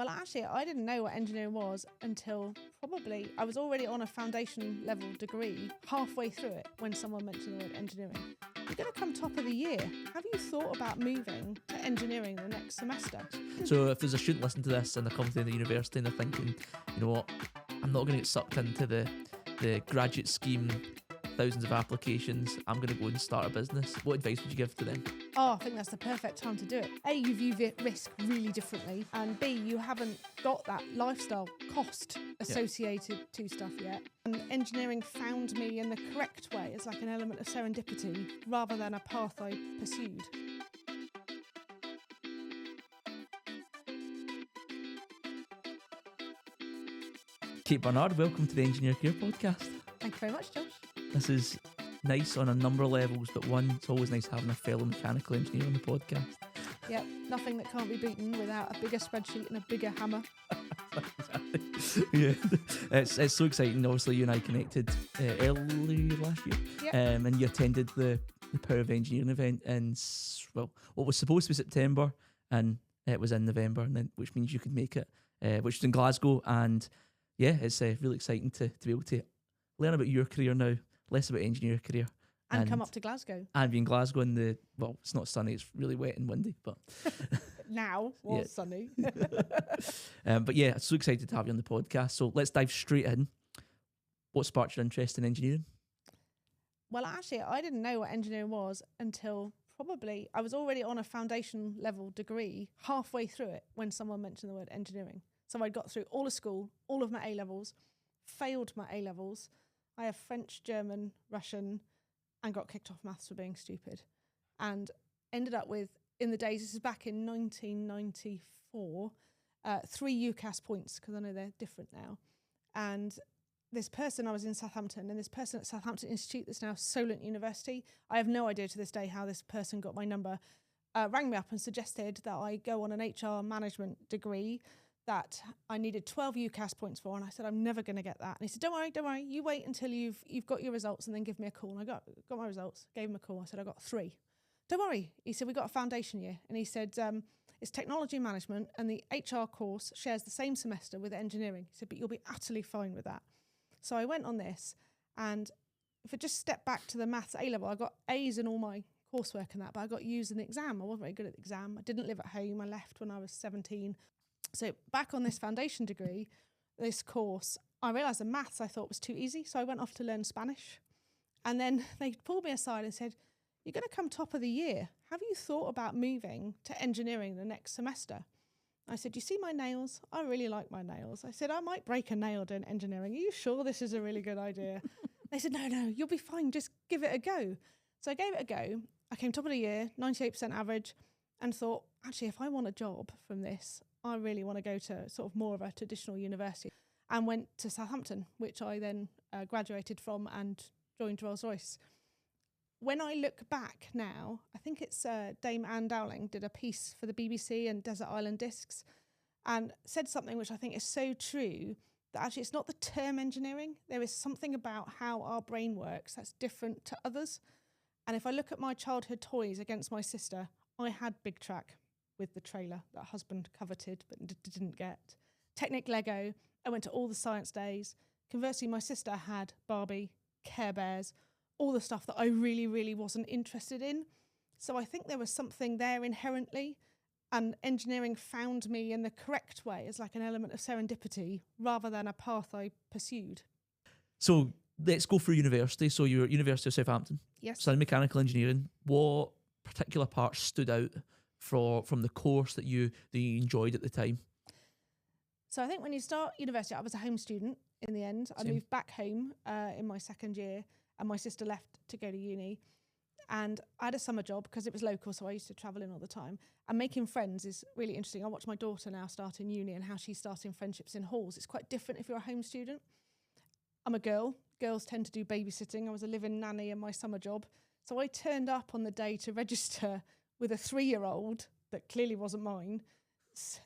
Well, actually, I didn't know what engineering was until probably I was already on a foundation level degree halfway through it when someone mentioned the word engineering. You're going to come top of the year. Have you thought about moving to engineering the next semester? So if there's a student listening to this and they're coming to the university and they're thinking, you know what, I'm not going to get sucked into the graduate scheme, thousands of applications, I'm going to go and start a business, what advice would you give to them? Oh, I think that's the perfect time to do it. A, you view risk really differently, and B, you haven't got that lifestyle cost associated to stuff yet. And engineering found me in the correct way as like an element of serendipity rather than a path I pursued. Kate Barnard, welcome to the Engineer Career Podcast. Thank you very much, Josh. This is nice on a number of levels, but one, it's always nice having a fellow mechanical engineer on the podcast. Yep, nothing that can't be beaten without a bigger spreadsheet and a bigger hammer. Yeah, it's so exciting. Obviously, you and I connected early last year, Yep. And you attended the Power of Engineering event in, well, what was supposed to be September, and it was in November, and then which means you could make it, which was in Glasgow, and yeah, it's really exciting to be able to learn about your career now, less about engineer career. And come up to Glasgow. And be in Glasgow in the, well, it's not sunny, it's really wet and windy, but... Now was sunny. But yeah, so excited to have you on the podcast. So let's dive straight in. What sparked your interest in engineering? Well, actually, I didn't know what engineering was until probably I was already on a foundation level degree halfway through it when someone mentioned the word engineering. So I got through all of school, all of my A-levels, failed my A-levels. I have French, German, Russian, and got kicked off maths for being stupid. And ended up with, in the days, this is back in 1994, 3 UCAS points, because I know they're different now. And this person, I was in Southampton, and this person at Southampton Institute, that's now Solent University, I have no idea to this day how this person got my number, rang me up and suggested that I go on an HR management degree that I needed 12 UCAS points for, and I said, I'm never going to get that. And he said, don't worry, you wait until you've got your results and then give me a call. And I got my results, gave him a call. I said, I got 3. Don't worry. He said, we got a foundation year. And he said, it's technology management, and the HR course shares the same semester with engineering. He said, but you'll be utterly fine with that. So I went on this, and if I just step back to the maths A-level, I got A's in all my coursework and that, but I got U's in the exam. I wasn't very good at the exam. I didn't live at home. I left when I was 17. So back on this foundation degree, this course, I realised the maths I thought was too easy, so I went off to learn Spanish. And then they pulled me aside and said, you're going to come top of the year. Have you thought about moving to engineering the next semester? I said, you see my nails? I really like my nails. I said, I might break a nail doing engineering. Are you sure this is a really good idea? They said, no, you'll be fine. Just give it a go. So I gave it a go. I came top of the year, 98% average, and thought, actually, if I want a job from this, I really want to go to sort of more of a traditional university, and went to Southampton, which I then graduated from and joined Rolls-Royce. When I look back now, I think it's Dame Anne Dowling did a piece for the BBC and Desert Island Discs and said something which I think is so true, that actually it's not the term engineering. There is something about how our brain works that's different to others. And if I look at my childhood toys against my sister, I had Big Track with the trailer that husband coveted but didn't get. Technic Lego, I went to all the science days. Conversely, my sister had Barbie, Care Bears, all the stuff that I really, really wasn't interested in. So I think there was something there inherently, and engineering found me in the correct way as like an element of serendipity rather than a path I pursued. So let's go through university. So you're at University of Southampton. Yes. Studying mechanical engineering. What particular parts stood out from the course that you enjoyed at the time? So I think when you start university, I was a home student in the end. I moved back home in my second year, and my sister left to go to uni. And I had a summer job because it was local, so I used to travel in all the time. And making friends is really interesting. I watch my daughter now start in uni and how she's starting friendships in halls. It's quite different if you're a home student. I'm a girl. Girls tend to do babysitting. I was a live-in nanny in my summer job. So I turned up on the day to register with a 3-year-old that clearly wasn't mine.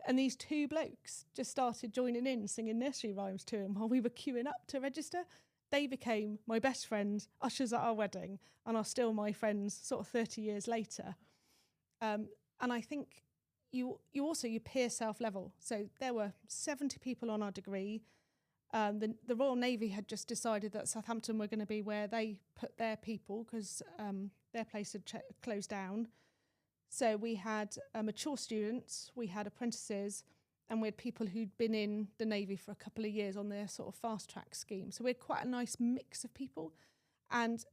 And these 2 blokes just started joining in, singing nursery rhymes to him while we were queuing up to register. They became my best friends, ushers at our wedding, and are still my friends sort of 30 years later. And I think you also your peer self level. So there were 70 people on our degree. The Royal Navy had just decided that Southampton were going to be where they put their people because their place had closed down. So we had mature students, we had apprentices, and we had people who'd been in the Navy for a couple of years on their sort of fast track scheme. So we had quite a nice mix of people. And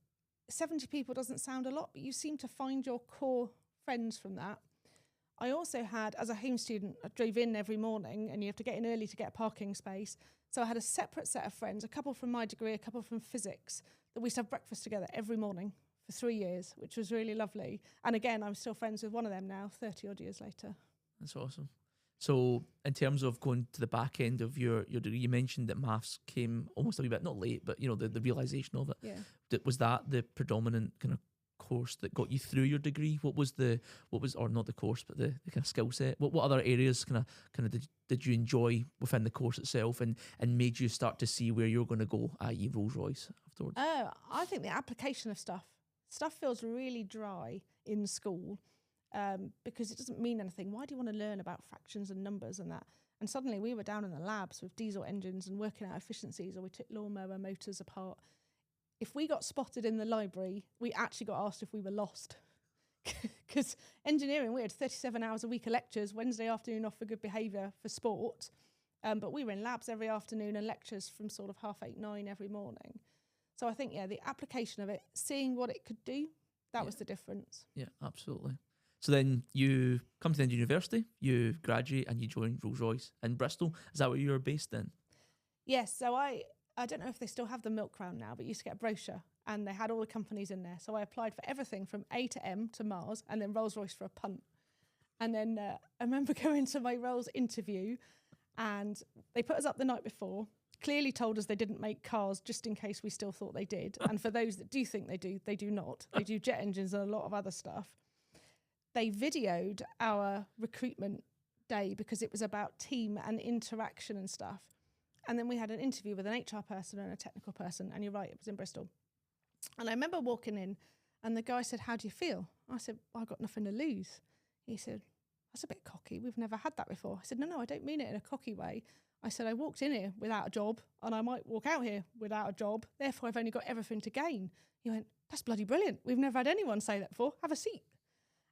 70 people doesn't sound a lot, but you seem to find your core friends from that. I also had, as a home student, I drove in every morning and you have to get in early to get a parking space. So I had a separate set of friends, a couple from my degree, a couple from physics, that we used to have breakfast together every morning for 3 years, which was really lovely. And again, I'm still friends with one of them now, 30 odd years later. That's awesome. So in terms of going to the back end of your degree, you mentioned that maths came almost a wee bit, not late, but the realisation of it. Yeah. Was that the predominant kind of course that got you through your degree? What was or not the course, but the kind of skill set? What other areas kind of did you enjoy within the course itself and made you start to see where you're going to go, i.e. Rolls-Royce afterwards? I think the application of stuff feels really dry in school. Because it doesn't mean anything. Why do you want to learn about fractions and numbers and that? And suddenly we were down in the labs with diesel engines and working out efficiencies, or we took lawnmower motors apart. If we got spotted in the library, we actually got asked if we were lost. Because engineering, we had 37 hours a week of lectures, Wednesday afternoon off for good behaviour for sport. But we were in labs every afternoon and lectures from sort of 8:30, 9 every morning. So I think, the application of it, seeing what it could do, that was the difference. Yeah, absolutely. So then you come to the university, you graduate and you join Rolls-Royce in Bristol. Is that where you were based in? Yes, so I don't know if they still have the milk round now, but you used to get a brochure and they had all the companies in there. So I applied for everything from A to M to Mars and then Rolls-Royce for a punt. And then I remember going to my Rolls interview and they put us up the night before, clearly told us they didn't make cars just in case we still thought they did. And for those that do think they do not. They do jet engines and a lot of other stuff. They videoed our recruitment day because it was about team and interaction and stuff. And then we had an interview with an HR person and a technical person. And you're right, it was in Bristol. And I remember walking in and the guy said, "How do you feel?" I said, "Well, I've got nothing to lose." He said, "That's a bit cocky. We've never had that before." I said, No, I don't mean it in a cocky way. I said, "I walked in here without a job and I might walk out here without a job. Therefore, I've only got everything to gain." He went, "That's bloody brilliant. We've never had anyone say that before. Have a seat."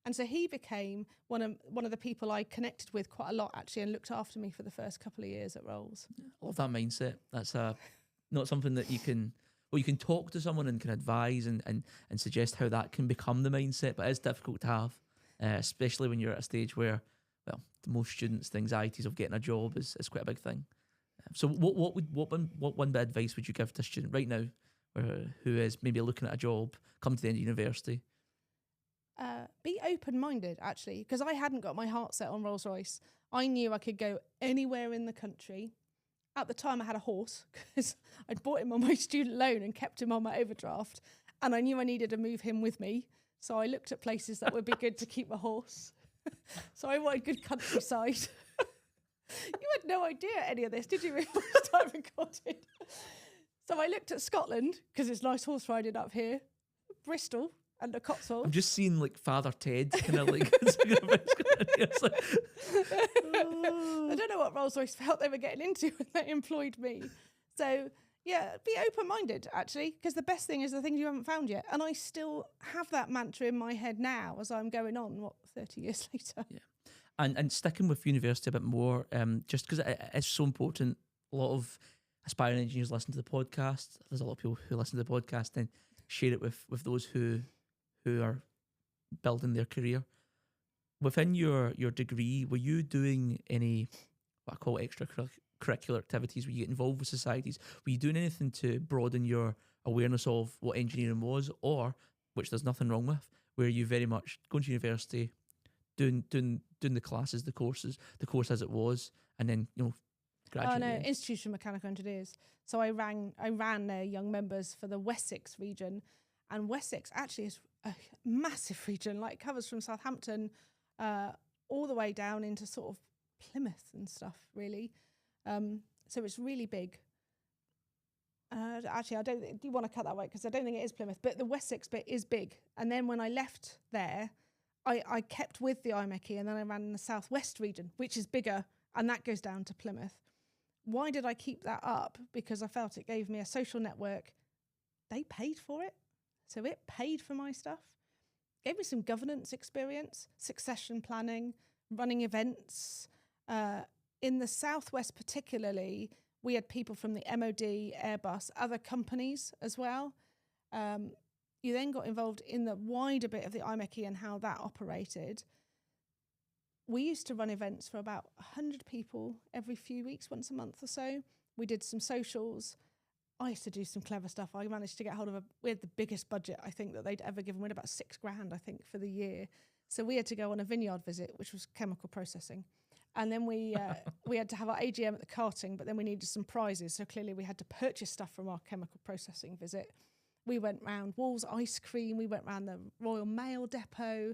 And so he became one of the people I connected with quite a lot, actually, and looked after me for the first couple of years at Rolls. I love that mindset. That's not something that you can talk to someone and can advise and suggest how that can become the mindset, but it's difficult to have, especially when you're at a stage where, well, most students' anxieties of getting a job is quite a big thing. So what one bit of advice would you give to a student right now who is maybe looking at a job, come to the end of university? Be open-minded, actually, because I hadn't got my heart set on Rolls-Royce. I knew I could go anywhere in the country. At the time, I had a horse because I'd bought him on my student loan and kept him on my overdraft. And I knew I needed to move him with me. So I looked at places that would be good to keep a horse. So I wanted good countryside. You had no idea any of this, did you, before we started recording? So I looked at Scotland, because it's nice horse riding up here, Bristol, and the Cotswolds. I'm just seeing like Father Ted kind of like. I don't know what Rolls-Royce felt they were getting into when they employed me. So yeah, be open-minded actually, because the best thing is the things you haven't found yet. And I still have that mantra in my head now as I'm going on, 30 years later. Yeah, and sticking with university a bit more, just because it's so important. A lot of aspiring engineers listen to the podcast. There's a lot of people who listen to the podcast and share it with those who are building their career. Within your degree, were you doing any, what I call extracurricular activities? Were you get involved with societies? Were you doing anything to broaden your awareness of what engineering was, or, which there's nothing wrong with, were you very much going to university, doing the classes, the course as it was, and then graduating? Oh no, Institution of Mechanical Engineers. So I ran their young members for the Wessex region, and Wessex actually is a massive region. Like, it covers from Southampton all the way down into sort of Plymouth and stuff, really. So it's really big. Actually, I don't. Do you want to cut that way? Because I don't think it is Plymouth, but the Wessex bit is big. And then when I left there, I kept with the IMechE, and then I ran in the Southwest region, which is bigger, and that goes down to Plymouth. Why did I keep that up? Because I felt it gave me a social network. They paid for it. So it paid for my stuff. Gave me some governance experience, succession planning, running events. In the Southwest particularly, we had people from the MOD, Airbus, other companies as well. You then got involved in the wider bit of the IMechE and how that operated. We used to run events for about 100 people every few weeks, once a month or so. We did some socials. I used to do some clever stuff. I managed to get hold of we had the biggest budget, I think, that they'd ever given. We had about $6,000, I think, for the year. So we had to go on a vineyard visit, which was chemical processing. And then we had to have our AGM at the karting, but then we needed some prizes. So clearly we had to purchase stuff from our chemical processing visit. We went round Wolves Ice Cream. We went round the Royal Mail Depot.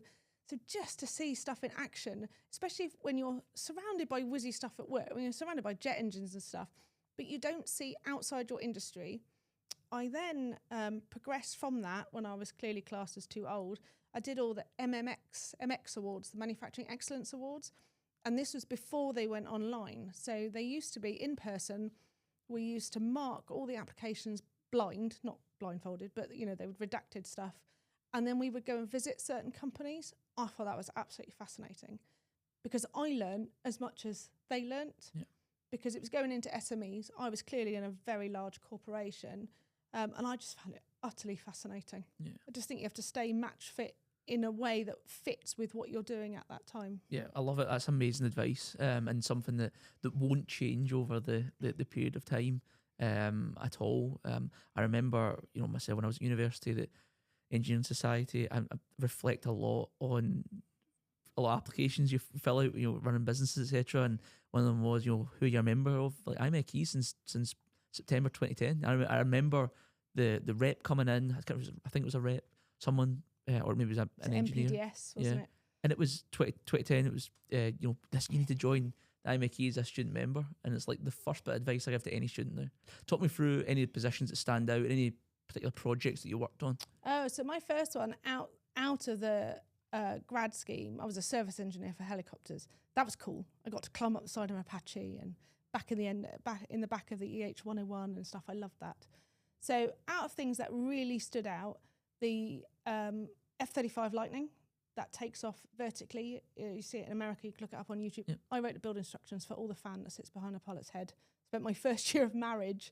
So just to see stuff in action, especially when you're surrounded by whizzy stuff at work, when you're surrounded by jet engines and stuff, but you don't see outside your industry. I then progressed from that when I was clearly classed as too old. I did all the IMechE Awards, the Manufacturing Excellence Awards, and this was before they went online. So they used to be in person. We used to mark all the applications blind, not blindfolded, but they would redacted stuff. And then we would go and visit certain companies. I thought that was absolutely fascinating because I learned as much as they learnt. Yeah. Because it was going into SMEs. I was clearly in a very large corporation, and I just found it utterly fascinating. Yeah. I just think you have to stay match fit in a way that fits with what you're doing at that time. Yeah, I love it. That's amazing advice, and something that won't change over the period of time at all. I remember, myself when I was at university, that Engineering Society, I reflect a lot on a lot of applications you fill out, running businesses, etc. And one of them was, who you're a member of, like IMechE since September 2010. I remember the rep coming in. I think it was a rep, someone, or maybe it was an engineer. MPDS, wasn't it? And it was 2010. It was, you need to join the IMechE as a student member, and it's like the first bit of advice I give to any student now. Talk me through any positions that stand out, any particular projects that you worked on. Oh, so my first one out of the grad scheme, I was a service engineer for helicopters. That was cool. I got to climb up the side of an Apache and back in the back of the EH-101 and stuff. I loved that. So out of things that really stood out, the F-35 Lightning, that takes off vertically. You see it in America, you can look it up on YouTube. Yep. I wrote the build instructions for all the fan that sits behind a pilot's head. Spent my first year of marriage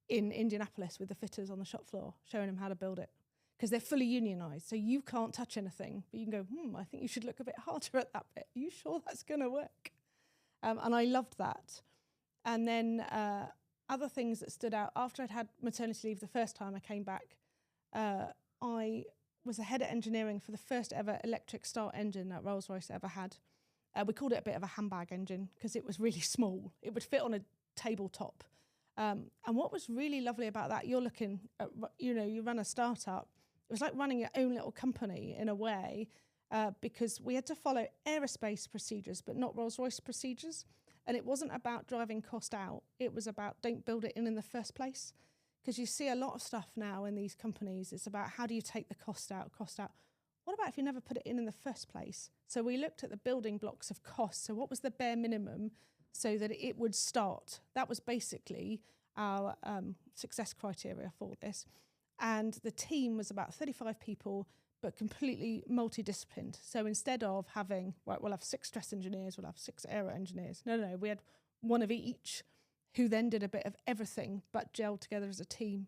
in Indianapolis with the fitters on the shop floor, showing them how to build it. Because they're fully unionised, so you can't touch anything. But you can go, I think you should look a bit harder at that bit. Are you sure that's going to work? And I loved that. And then other things that stood out, after I'd had maternity leave the first time I came back, I was the head of engineering for the first ever electric start engine that Rolls-Royce ever had. We called it a bit of a handbag engine because it was really small. It would fit on a tabletop. And what was really lovely about that, you're looking at, you run a startup. It was like running your own little company in a way, because we had to follow aerospace procedures, but not Rolls-Royce procedures. And it wasn't about driving cost out. It was about don't build it in the first place. Because you see a lot of stuff now in these companies. It's about how do you take the cost out. What about if you never put it in the first place? So we looked at the building blocks of cost. So what was the bare minimum so that it would start? That was basically our success criteria for this. And the team was about 35 people, but completely multidisciplined. So instead of having, we'll have 6 stress engineers, we'll have 6 aero engineers. No, we had one of each who then did a bit of everything, but gelled together as a team.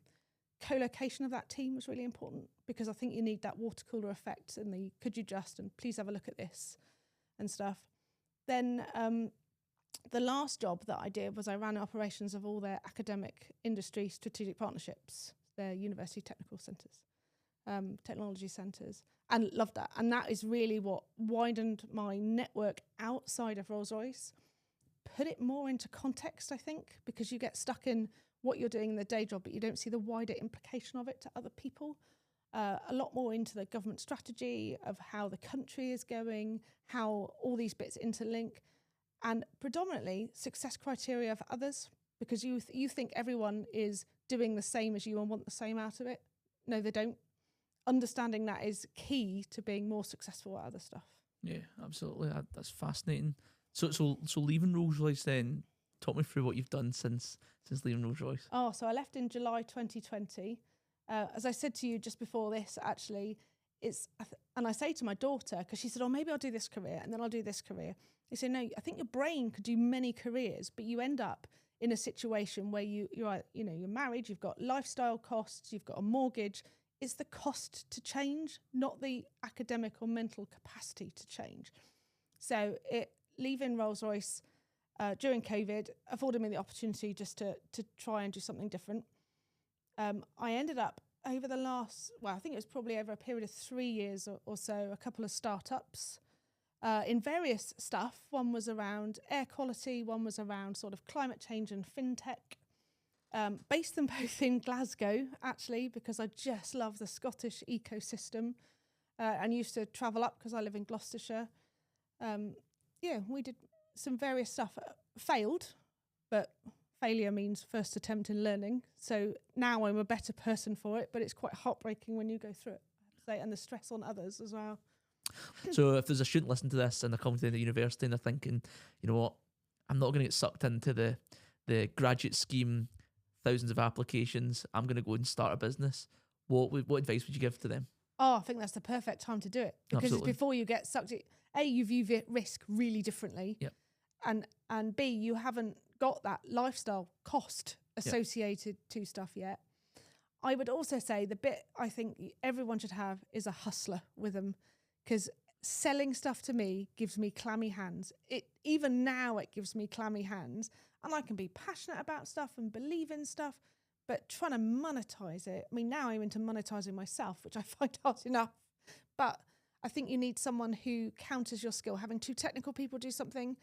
Co-location of that team was really important because I think you need that water cooler effect and the could you just, and please have a look at this and stuff. Then the last job that I did was I ran operations of all their academic industry strategic partnerships, their university technical centres, technology centres, and loved that. And that is really what widened my network outside of Rolls-Royce, put it more into context, I think, because you get stuck in what you're doing in the day job, but you don't see the wider implication of it to other people. A lot more into the government strategy of how the country is going, how all these bits interlink, and predominantly success criteria for others, because you think everyone is doing the same as you and want the same out of it. No, they don't. Understanding that is key to being more successful at other stuff. Yeah, absolutely. That's fascinating. So leaving Rolls-Royce then, talk me through what you've done since leaving Rolls-Royce. Oh, so I left in July 2020. As I said to you just before this, actually, and I say to my daughter, because she said, oh, maybe I'll do this career and then I'll do this career. They say, no, I think your brain could do many careers, but you end up in a situation where you're married, you've got lifestyle costs, you've got a mortgage. It's the cost to change, not the academic or mental capacity to change. So leaving Rolls-Royce during COVID afforded me the opportunity just to try and do something different. I ended up over the last, I think it was probably over a period of 3 years or so, a couple of startups in various stuff. One was around air quality, one was around sort of climate change and fintech. Based them both in Glasgow, actually, because I just love the Scottish ecosystem and used to travel up because I live in Gloucestershire. We did some various stuff. Failed, but failure means first attempt in learning. So now I'm a better person for it, but it's quite heartbreaking when you go through it, I have to say, and the stress on others as well. So if there's a student listening to this and they're coming to the university and they're thinking, you know what, I'm not going to get sucked into the graduate scheme, thousands of applications, I'm going to go and start a business, what advice would you give to them? Oh, I think that's the perfect time to do it, because Absolutely. it's before you get sucked in. A, you view risk really differently. Yep. And B, you haven't got that lifestyle cost associated to stuff yet. I would also say the bit I think everyone should have is a hustler with them, because selling stuff to me gives me clammy hands. Even now it gives me clammy hands, and I can be passionate about stuff and believe in stuff, but trying to monetize it. I mean, now I'm into monetizing myself, which I find hard enough, but I think you need someone who counters your skill. Having two technical people do something,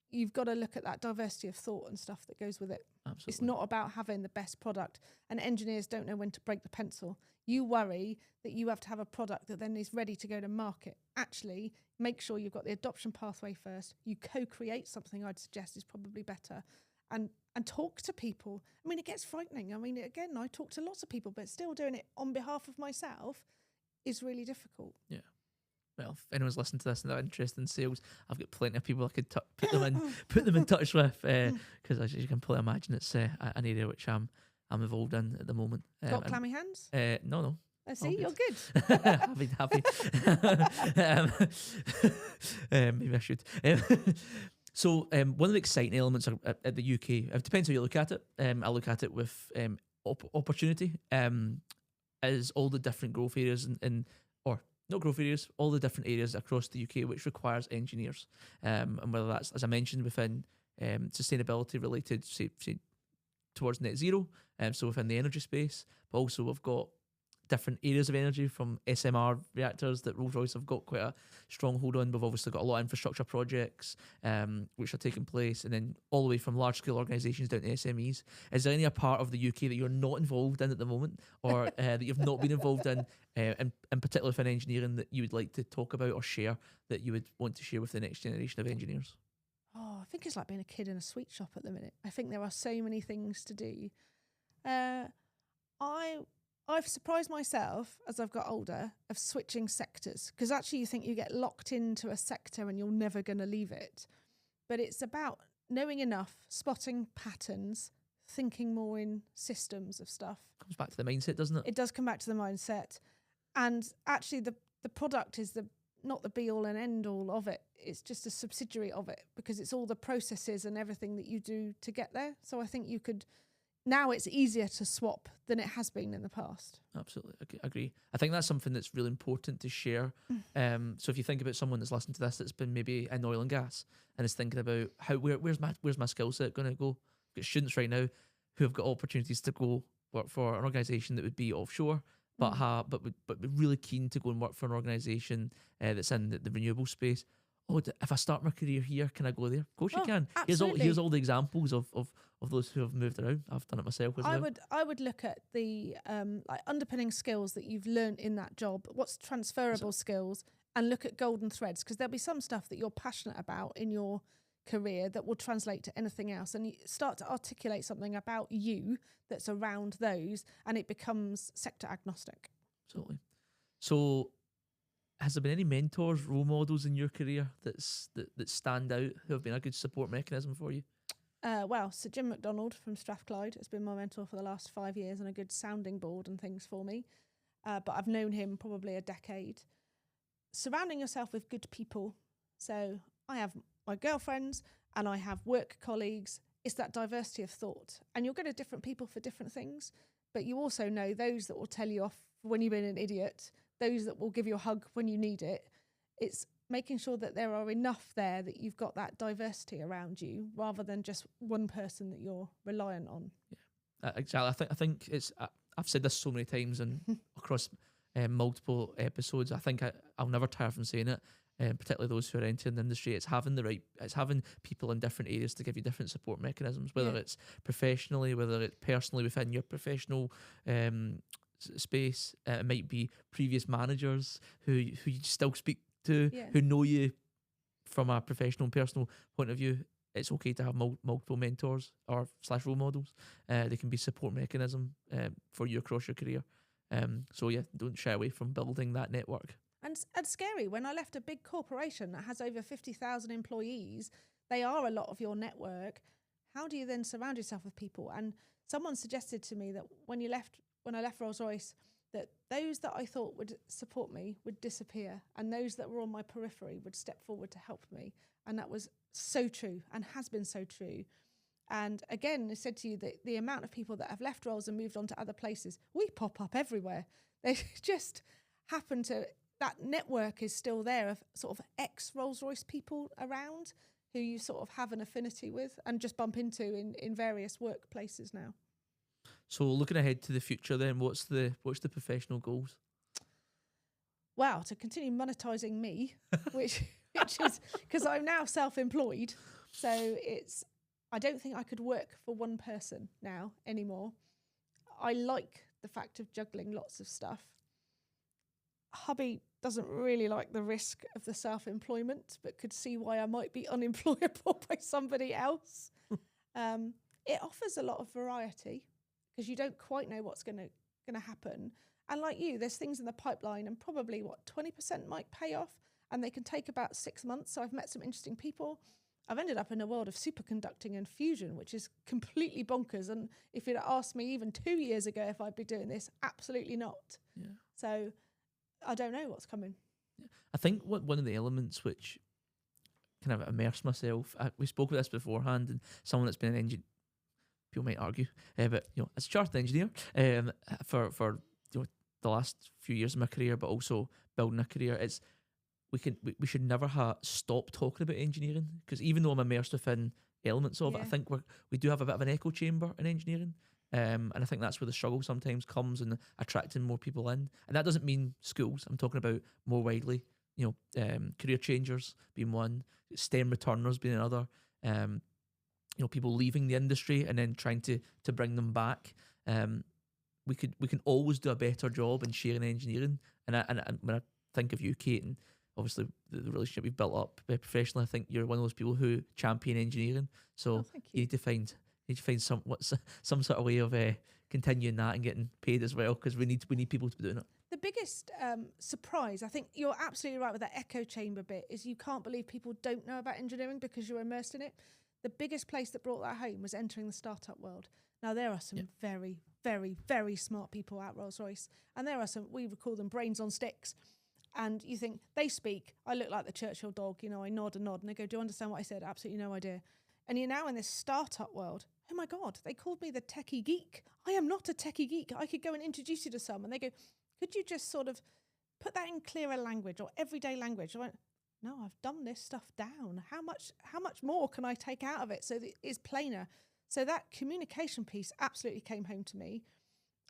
you've got to look at that diversity of thought and stuff that goes with it. Absolutely. It's not about having the best product, and engineers don't know when to break the pencil. You worry that you have to have a product that then is ready to go to market. Actually, make sure you've got the adoption pathway first. You co-create something, I'd suggest, is probably better. And talk to people. I mean, it gets frightening. I mean, again, I talk to lots of people, but still doing it on behalf of myself is really difficult. Yeah. Well, if anyone's listening to this and they're interested in sales, I've got plenty of people I could put them in touch with, because as you can probably imagine, it's an area which I'm involved in at the moment. Got clammy hands? No. I see, you're good. happy. Maybe I should. So one of the exciting elements at the UK, it depends how you look at it. I look at it with opportunity, is all the different growth areas or not growth areas, all the different areas across the UK which requires engineers, and whether that's, as I mentioned, within sustainability related, say towards net zero, so within the energy space, but also we've got different areas of energy from SMR reactors that Rolls-Royce have got quite a strong hold on. We've obviously got a lot of infrastructure projects which are taking place, and then all the way from large-scale organisations down to SMEs. Is there any part of the UK that you're not involved in at the moment, or that you've not been involved in particular within engineering, that you would like to talk about or share, that you would want to share with the next generation of engineers? Oh, I think it's like being a kid in a sweet shop at the minute. I think there are so many things to do. I've surprised myself as I've got older of switching sectors, because actually you think you get locked into a sector and you're never going to leave it. But it's about knowing enough, spotting patterns, thinking more in systems of stuff. Comes back to the mindset, doesn't it? It does come back to the mindset. And actually the product is not the be all and end all of it. It's just a subsidiary of it, because it's all the processes and everything that you do to get there. So I think now it's easier to swap than it has been in the past. Absolutely, agree. I think that's something that's really important to share. So if you think about someone that's listening to this that's been maybe in oil and gas and is thinking about where's my skill set going to go? I've got students right now who have got opportunities to go work for an organisation that would be offshore, but be really keen to go and work for an organisation that's in the renewable space. Oh, if I start my career here, can I go there? Of course you can. Absolutely. Here's all the examples of those who have moved around. I've done it myself as well. I would look at the like underpinning skills that you've learned in that job. What's transferable skills, and look at golden threads, because there'll be some stuff that you're passionate about in your career that will translate to anything else, and you start to articulate something about you that's around those, and it becomes sector agnostic. Absolutely. So has there been any mentors, role models in your career that stand out, who have been a good support mechanism for you? Well, Sir Jim MacDonald from Strathclyde has been my mentor for the last 5 years and a good sounding board and things for me. But I've known him probably a decade. Surrounding yourself with good people. So I have my girlfriends and I have work colleagues. It's that diversity of thought. And you'll go to different people for different things, but you also know those that will tell you off when you've been an idiot, those that will give you a hug when you need it. It's making sure that there are enough there that you've got that diversity around you rather than just one person that you're reliant on. Yeah, exactly. I think it's, I've said this so many times and across multiple episodes. I think I'll never tire from saying it. Particularly those who are entering the industry, it's having people in different areas to give you different support mechanisms, whether it's professionally, whether it's personally within your professional space. It might be previous managers who you still speak to, who know you from a professional and personal point of view. It's okay to have multiple mentors or / role models. They can be support mechanism for you across your career. So yeah, don't shy away from building that network. And scary, when I left a big corporation that has over 50,000 employees, they are a lot of your network. How do you then surround yourself with people? And someone suggested to me that when I left Rolls-Royce, that those that I thought would support me would disappear and those that were on my periphery would step forward to help me. And that was so true and has been so true. And again, I said to you that the amount of people that have left Rolls and moved on to other places, we pop up everywhere. They just happen to... That network is still there of sort of ex-Rolls-Royce people around who you sort of have an affinity with and just bump into in various workplaces now. So looking ahead to the future then, what's the professional goals? Well, to continue monetising me, which is because I'm now self-employed. So I don't think I could work for one person now anymore. I like the fact of juggling lots of stuff. Hubby doesn't really like the risk of the self-employment, but could see why I might be unemployable by somebody else. It offers a lot of variety because you don't quite know what's going to happen. And like you, there's things in the pipeline and probably 20% might pay off and they can take about 6 months. So I've met some interesting people. I've ended up in a world of superconducting and fusion, which is completely bonkers. And if you'd asked me even 2 years ago if I'd be doing this, absolutely not. Yeah. So I don't know what's coming. I think one of the elements which kind of immerse myself, we spoke about this beforehand, and someone that's been an engineer, people might argue, but as a chartered engineer for the last few years of my career, but also building a career, it's we should never stop talking about engineering, because even though I'm immersed within elements of it, I think we do have a bit of an echo chamber in engineering. And I think that's where the struggle sometimes comes in attracting more people in. And that doesn't mean schools. I'm talking about more widely, career changers being one, STEM returners being another, people leaving the industry and then trying to bring them back. We can always do a better job in sharing engineering. And when I think of you, Kate, and obviously the relationship we've built up professionally, I think you're one of those people who champion engineering. So you need to find some sort of way of continuing that and getting paid as well, because we need people to be doing it. The biggest surprise, I think you're absolutely right with that echo chamber bit, is you can't believe people don't know about engineering because you're immersed in it. The biggest place that brought that home was entering the startup world. Now, there are some very, very, very smart people at Rolls-Royce, and there are some, we would call them brains on sticks. And you think, they speak, I look like the Churchill dog, I nod and nod, and they go, do you understand what I said? Absolutely no idea. And you're now in this startup world. Oh my God, they called me the techie geek. I am not a techie geek. I could go and introduce you to some. And they go, could you just sort of put that in clearer language or everyday language? I went, no, I've dumbed this stuff down. How much more can I take out of it so that it's plainer? So that communication piece absolutely came home to me.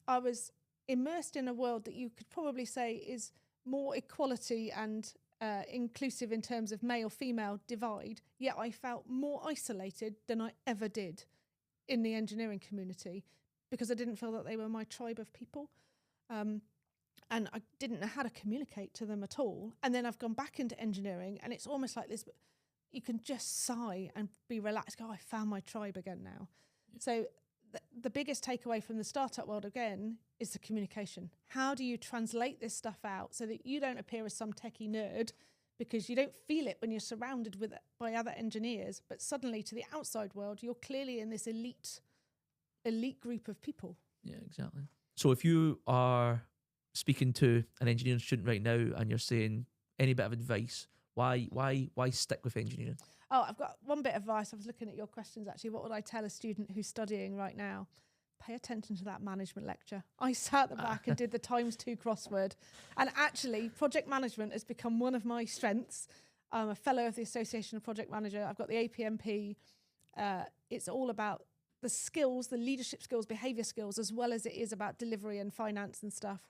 I was immersed in a world that you could probably say is more equality and inclusive in terms of male-female divide, yet I felt more isolated than I ever did in the engineering community because I didn't feel that they were my tribe of people. And I didn't know how to communicate to them at all. And then I've gone back into engineering and it's almost like this, you can just sigh and be relaxed. Oh, I found my tribe again now. Yeah. So the biggest takeaway from the startup world, again, is the communication. How do you translate this stuff out so that you don't appear as some techie nerd because you don't feel it when you're surrounded by other engineers, but suddenly to the outside world, you're clearly in this elite group of people. Yeah, exactly. So if you are speaking to an engineering student right now and you're saying any bit of advice, why stick with engineering? Oh, I've got one bit of advice. I was looking at your questions, actually. What would I tell a student who's studying right now? Pay attention to that management lecture. I sat at the back and did the ×2 crossword. And actually, project management has become one of my strengths. I'm a fellow of the Association of Project Manager. I've got the APMP. It's all about the skills, the leadership skills, behaviour skills, as well as it is about delivery and finance and stuff.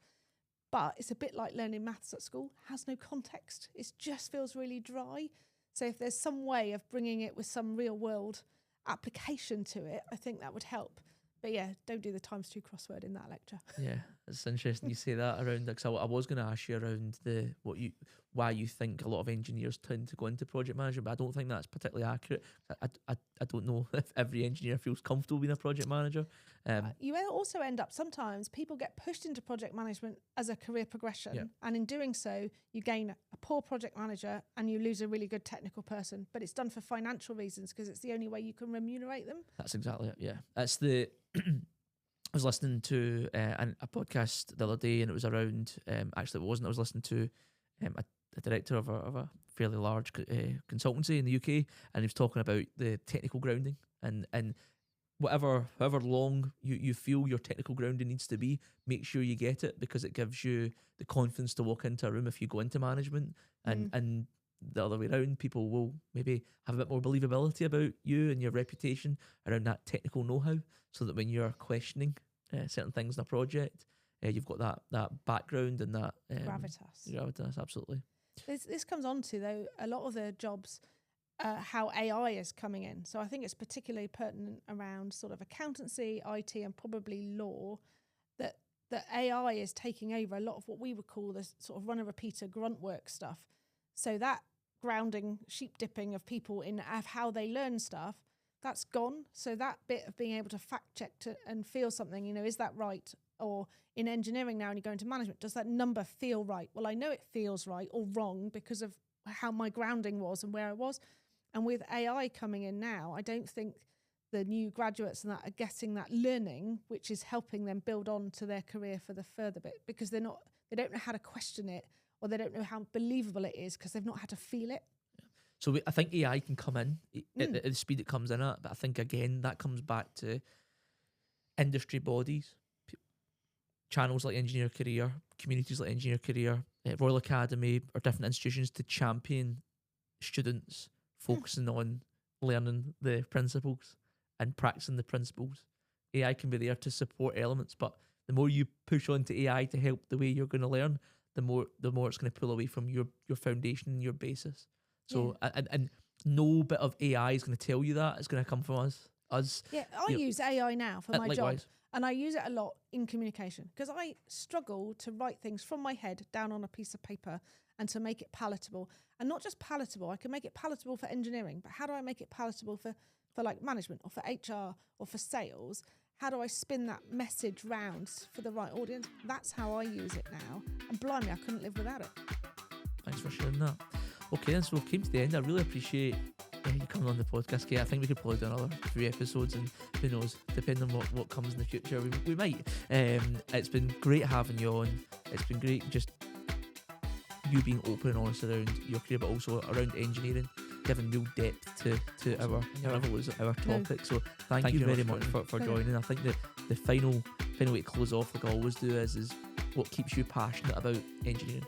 But it's a bit like learning maths at school. It has no context. It just feels really dry. So if there's some way of bringing it with some real world application to it, I think that would help. But yeah, don't do the ×2 crossword in that lecture. Yeah, it's interesting you say that around, because I was going to ask you around why you think a lot of engineers tend to go into project management, but I don't think that's particularly accurate. I don't know if every engineer feels comfortable being a project manager. You also end up, sometimes people get pushed into project management as a career progression, and in doing so, you gain a poor project manager and you lose a really good technical person. But it's done for financial reasons because it's the only way you can remunerate them. That's exactly it. Yeah, that's the. I was listening to a podcast the other day, and it was around. Actually, it wasn't. I was listening to a director of a fairly large consultancy in the UK, and he was talking about the technical grounding and however long you feel your technical grounding needs to be, make sure you get it, because it gives you the confidence to walk into a room if you go into management, and the other way around, people will maybe have a bit more believability about you and your reputation around that technical know-how, so that when you're questioning certain things in a project, you've got that background and that gravitas, absolutely. This comes on to, though, a lot of the jobs, how AI is coming in. So I think it's particularly pertinent around sort of accountancy, IT, and probably law, that AI is taking over a lot of what we would call the sort of runner-repeater grunt work stuff. So that grounding, sheep dipping of people in how they learn stuff, that's gone. So that bit of being able to fact check and feel something, is that right? Or in engineering now, and you go into management, does that number feel right? Well, I know it feels right or wrong because of how my grounding was and where I was. And with AI coming in now, I don't think the new graduates and that are getting that learning, which is helping them build on to their career for the further bit, because they don't know how to question it, or they don't know how believable it is because they've not had to feel it. So I think AI can come in at the speed it comes in at, but I think, again, that comes back to industry bodies, channels like Engineer Career, communities like Engineer Career, Royal Academy, or different institutions to champion students focusing on learning the principles and practicing the principles. AI can be there to support elements, but the more you push onto AI to help the way you're going to learn, the more it's going to pull away from your foundation and your basis. So and no bit of AI is going to tell you that. It's going to come from us. Yeah, I use AI now for my likewise. job, and I use it a lot in communication because I struggle to write things from my head down on a piece of paper and to make it palatable. And not just palatable, I can make it palatable for engineering, but how do I make it palatable for like management or for HR or for sales? How do I spin that message round for the right audience? That's how I use it now. And blimey, I couldn't live without it. Thanks for sharing that. Okay, then, so we came to the end. I really appreciate you coming on the podcast, Kate. I think we could probably do another 3 episodes, and who knows, depending on what comes in the future, we might. It's been great having you on. It's been great just you being open and honest around your career, but also around engineering, giving real depth to our topic. So thank you very much for joining. I think the final way to close off, like I always do, is what keeps you passionate about engineering.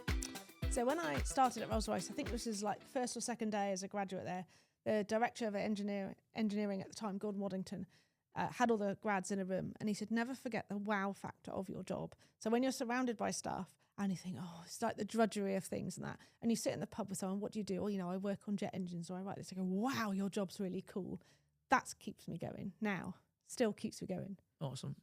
So when I started at Rolls-Royce, I think this is like first or second day as a graduate there, the director of engineering at the time, Gordon Waddington, had all the grads in a room, and he said, never forget the wow factor of your job. So when you're surrounded by stuff and you think, oh, it's like the drudgery of things and that, and you sit in the pub with someone, what do you do? Oh, I work on jet engines, or I write this. I go, wow, your job's really cool. That keeps me going now, still keeps me going. Awesome.